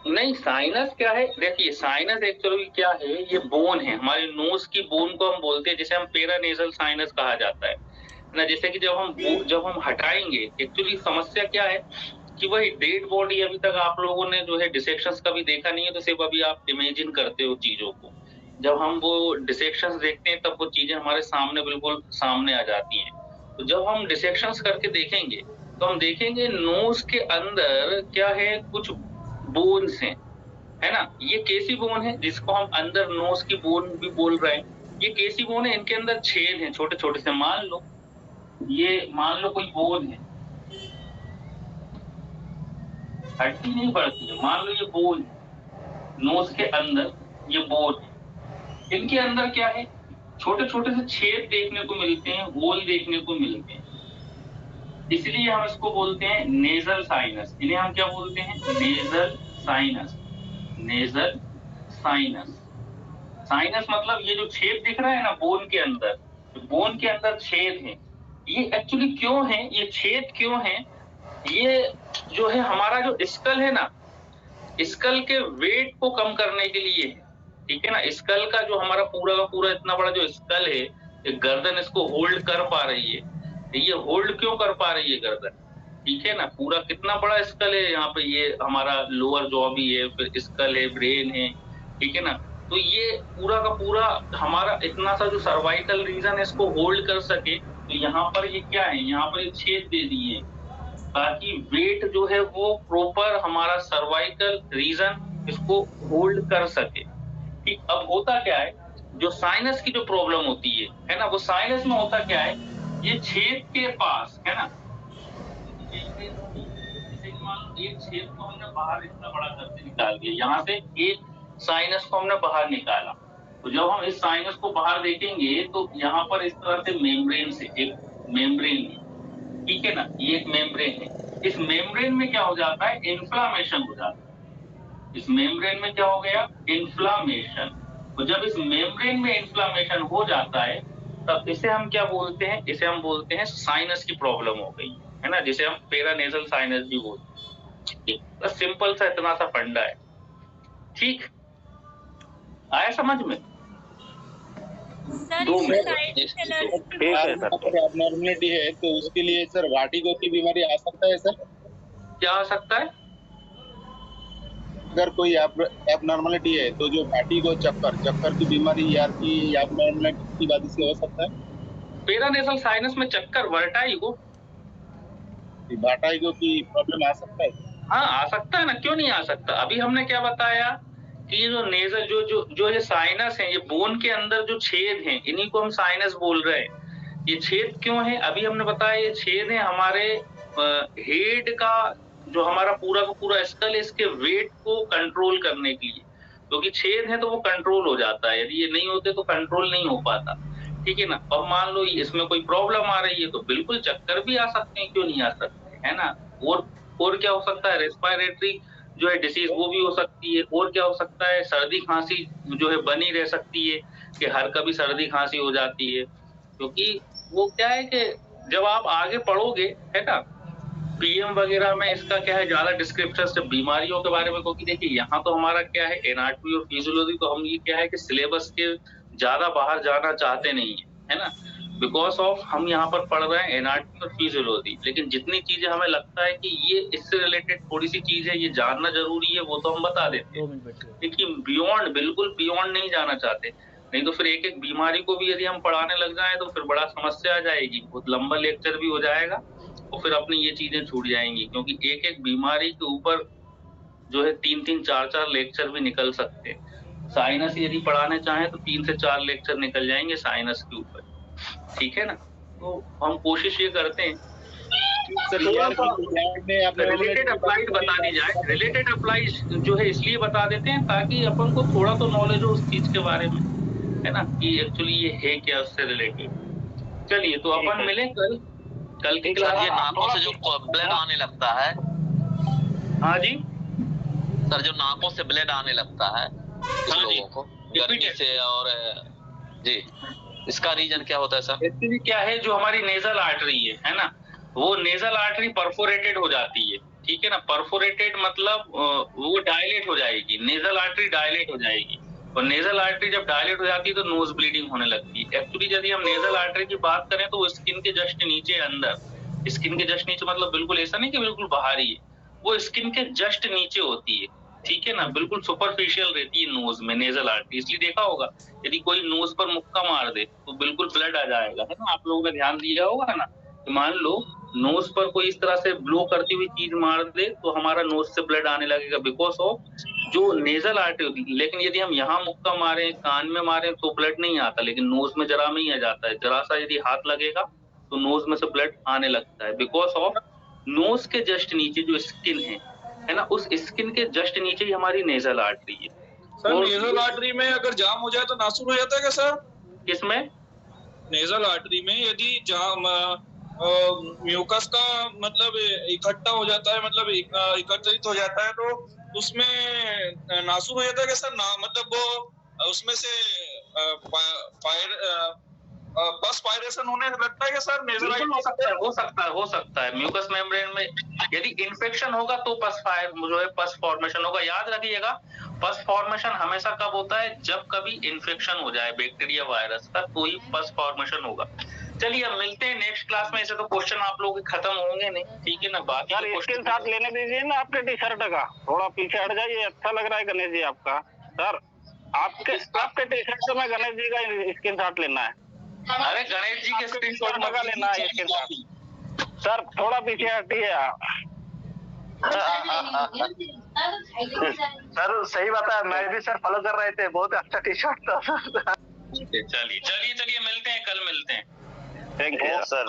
नहीं, साइनस क्या है, देखिए साइनस एक्चुअली क्या है, ये बोन है, हमारे नोज की बोन को हम बोलते हैं, जिसे हम पेरानेजल साइनस कहा जाता है ना। जैसे कि जब हम हटाएंगे, एक्चुअली समस्या क्या है कि वही डेड बॉडी अभी तक आप लोगों ने जो है डिसेक्शंस कभी देखा नहीं है, तो सिर्फ अभी आप इमेजिन करते हो चीजों को। जब हम वो डिसेक्शंस देखते हैं तब वो चीजें हमारे सामने बिल्कुल सामने आ जाती हैं। तो जब हम डिसेक्शंस करके देखेंगे तो हम देखेंगे नोज के अंदर क्या है, कुछ बोन्स हैं, है ना। ये केसी बोन है, जिसको हम अंदर नोज की बोन भी बोल रहे हैं। ये केसी बोन है, इनके अंदर छेद हैं छोटे छोटे से। मान लो कोई बोन है, हड्डी नहीं बढ़ती है, मान लो ये बोन नोज के अंदर, ये बोन है, इनके अंदर क्या है, छोटे छोटे से छेद देखने को मिलते हैं, होल देखने को मिलते हैं। इसलिए हम इसको बोलते हैं नेजल साइनस। इन्हें हम क्या बोलते हैं, nasal sinus. Nasal sinus, sinus मतलब ये जो छेद दिख रहा है ना बोन के अंदर, बोन के अंदर छेद है। ये एक्चुअली क्यों है, ये छेद क्यों है, ये जो है हमारा जो स्कल है ना, स्कल के वेट को कम करने के लिए है, ठीक है ना। स्कल का जो हमारा पूरा का पूरा इतना बड़ा जो स्कल है, गर्दन इसको होल्ड कर पा रही है। ये होल्ड क्यों कर पा रही है गर्दन, ठीक है ना। पूरा कितना बड़ा स्कल है यहाँ पे, ये हमारा लोअर जॉ भी है, फिर स्कल है, ब्रेन है, ठीक है ना। तो ये पूरा का पूरा हमारा इतना सा जो सर्वाइकल रीजन है इसको होल्ड कर सके। तो यहाँ पर ये क्या है, यहाँ पर ये छेद दे दिए ताकि वेट जो है वो प्रॉपर हमारा सर्वाइकल रीजन इसको होल्ड कर सके। ठीक, अब होता क्या है, जो साइनस की जो प्रॉब्लम होती है ना, वो साइनस में होता क्या है, ये छेद के पास है ना, एक छेद को हमने बाहर इतना बड़ा करके निकाल दिया, यहाँ से एक साइनस को हमने बाहर निकाला। तो जब हम इस साइनस को बाहर देखेंगे तो यहाँ पर इस तरह से मेम्ब्रेन से एक मेम्ब्रेन है, ठीक है ना, ये एक मेम्ब्रेन है। इस मेम्ब्रेन में क्या हो जाता है, इन्फ्लामेशन हो जाता है। इस मेम्ब्रेन में क्या हो गया, इन्फ्लामेशन। तो जब इस मेम्ब्रेन में इन्फ्लामेशन हो जाता है तब इसे हम क्या बोलते हैं, इसे हम बोलते हैं साइनस की प्रॉब्लम हो गई, है ना, जिसे हम पेरानेजल साइनस भी बोलते हैं। बस सिंपल सा इतना सा फंडा है। ठीक, आया समझ में? Sir, 2 minute. एबनॉर्मलिटी है तो उसके लिए सर वर्टिगो की बीमारी आ सकता है सर? क्या आ सकता है? अगर कोई एबनॉर्मलिटी है तो जो वर्टिगो चक्कर की बीमारी यार की एबनॉर्मलिटी की वजह से हो सकता है। पेरानेजल साइनस में चक्कर, वर्टाइगो वर्टिगो की प्रॉब्लम आ सकता है। हाँ आ सकता है ना, क्यों नहीं आ सकता। अभी हमने क्या बताया कि ये जो नेजल जो ये साइनस है, ये बोन के अंदर जो छेद हैं, इन्हीं को हम साइनस बोल रहे हैं। ये छेद क्यों है, अभी हमने बताया ये छेद है हमारे हेड का, जो हमारा पूरा का पूरा स्कल है, इसके वेट को कंट्रोल करने के लिए। क्योंकि छेद है तो वो कंट्रोल हो जाता है, यदि ये नहीं होते तो कंट्रोल नहीं हो पाता, ठीक है ना। अब मान लो इसमें कोई प्रॉब्लम आ रही है तो बिल्कुल चक्कर भी आ सकते हैं, क्यों नहीं आ सकते, है ना। और क्या हो सकता है, रेस्पिरेटरी जो है डिसीज वो भी हो सकती है। और क्या हो सकता है, सर्दी खांसी जो है बनी रह सकती है, कि हर कभी सर्दी खांसी हो जाती है। क्योंकि वो क्या है कि जब आप आगे पढ़ोगे, है ना, पीएम वगैरह में इसका क्या है ज्यादा डिस्क्रिप्शन से बीमारियों के बारे में, क्योंकि देखिए यहाँ तो हमारा क्या है एनाटॉमी और फिजियोलॉजी, तो हम ये क्या है कि सिलेबस के ज्यादा बाहर जाना चाहते नहीं है ना, बिकॉज ऑफ हम यहाँ पर पढ़ रहे हैं एनाटॉमी और फिजियोलॉजी। लेकिन जितनी चीजें हमें लगता है कि ये इससे रिलेटेड थोड़ी सी चीज है, ये जानना जरूरी है, वो तो हम बता देते हैं। लेकिन बियॉन्ड, बिल्कुल बियॉन्ड नहीं जाना चाहते, नहीं तो फिर एक एक बीमारी को भी यदि हम पढ़ाने लग जाए तो फिर बड़ा समस्या आ जाएगी, बहुत लंबा लेक्चर भी हो जाएगा और फिर अपनी ये चीजें छूट जाएंगी। क्योंकि एक एक बीमारी के ऊपर जो है 3-3, 4-4 लेक्चर भी निकल सकते हैं। साइनस यदि पढ़ाने चाहें तो 3 से 4 लेक्चर निकल जाएंगे साइनस के ऊपर, ठीक है ना। तो हम कोशिश ये करते हैं रिलेटेड अप्लाइड बता दी जाए। रिलेटेड अप्लाइड जो है इसलिए बता देते हैं ताकि अपन को थोड़ा तो नॉलेज हो उस चीज के बारे में, है ना, कि एक्चुअली ये है क्या उससे रिलेटेड। चलिए तो अपन मिले कल की क्लास। ये नाकों से जो ब्लड आने लगता है, हाँ जी सर, जो नाकों से ब्लड आने लगता है कुछ लोगों को गर्मी से, और जी इसका रीजन क्या होता है सर? एक्चुअली क्या है, जो हमारी नेजल आर्टरी है ना, वो नेजल आर्टरी परफोरेटेड हो जाती है, ठीक है ना। परफोरेटेड मतलब वो डायलेट हो जाएगी, नेजल आर्टरी डायलेट हो जाएगी, और नेजल आर्टरी जब डायलेट हो जाती है तो नोज ब्लीडिंग होने लगती है। एक्चुअली यदि हम नेजल आर्टरी की बात करें तो वो स्किन के जस्ट नीचे अंदर, स्किन के जस्ट नीचे मतलब बिल्कुल ऐसा नहीं कि बिल्कुल बाहर ही है, वो स्किन के जस्ट नीचे होती है, ठीक है ना, बिल्कुल सुपरफिशियल रहती है नोज में नेजल आर्टरी। इसलिए देखा होगा यदि कोई नोज पर मुक्का मार दे तो बिल्कुल ब्लड आ जाएगा, है ना। आप लोगों ने ध्यान दिया होगा ना, तो मान लो नोज पर कोई इस तरह से ब्लो करती हुई चीज मार दे तो हमारा नोज से ब्लड आने लगेगा, बिकॉज ऑफ जो नेजल आर्टरी होती है। लेकिन यदि हम यहाँ मुक्का मारे, कान में मारे तो ब्लड नहीं आता, लेकिन नोज में जरा में ही आ जाता है। जरा सा यदि हाथ लगेगा तो नोज में से ब्लड आने लगता है, बिकॉज ऑफ नोज के जस्ट नीचे जो स्किन है ना, उस स्किन के जस्ट नीचे ही हमारी नेजल आर्टरी है। सर नेजल आर्टरी में अगर जाम हो जाए तो नासूर हो जाता है क्या सर? किसमें? नेजल आर्टरी में यदि जाम म्यूकस का मतलब इकट्ठा हो जाता है, मतलब एकत्रित हो जाता है, तो उसमें नासूर हो जाता है क्या सर? ना मतलब वो उसमें से पर्सपायरेशन होने लगता है क्या सर? नेजल हो सकता है म्यूकस मेम्ब्रेन में यदि इन्फेक्शन होगा तो पस फॉर्मेशन होगा। याद रखिएगा, पस फॉर्मेशन हमेशा कब होता है, जब कभी इन्फेक्शन हो जाए बैक्टीरिया वायरस का, तो ही पस फॉर्मेशन होगा। चलिए अब मिलते हैं नेक्स्ट क्लास में। ऐसे तो क्वेश्चन आप लोगों के खत्म होंगे नहीं, ठीक है ना। बाकी सर इसके साथ लेने दीजिए ना आपके टी शर्ट का, थोड़ा पीछे हट जाइए, अच्छा लग रहा है गणेश जी आपका। सर आपके टी शर्ट में गणेश जी का स्क्रीन शॉट लेना है। अरे गणेश जी के स्क्रीन शॉट लगा लेना है इसके साथ। सर थोड़ा पीछे हटिए आप। सर सही बात है, मैं भी सर फॉलो कर रहे थे, बहुत अच्छा टी शर्ट था। चलिए मिलते हैं, कल मिलते हैं। Thank you sir.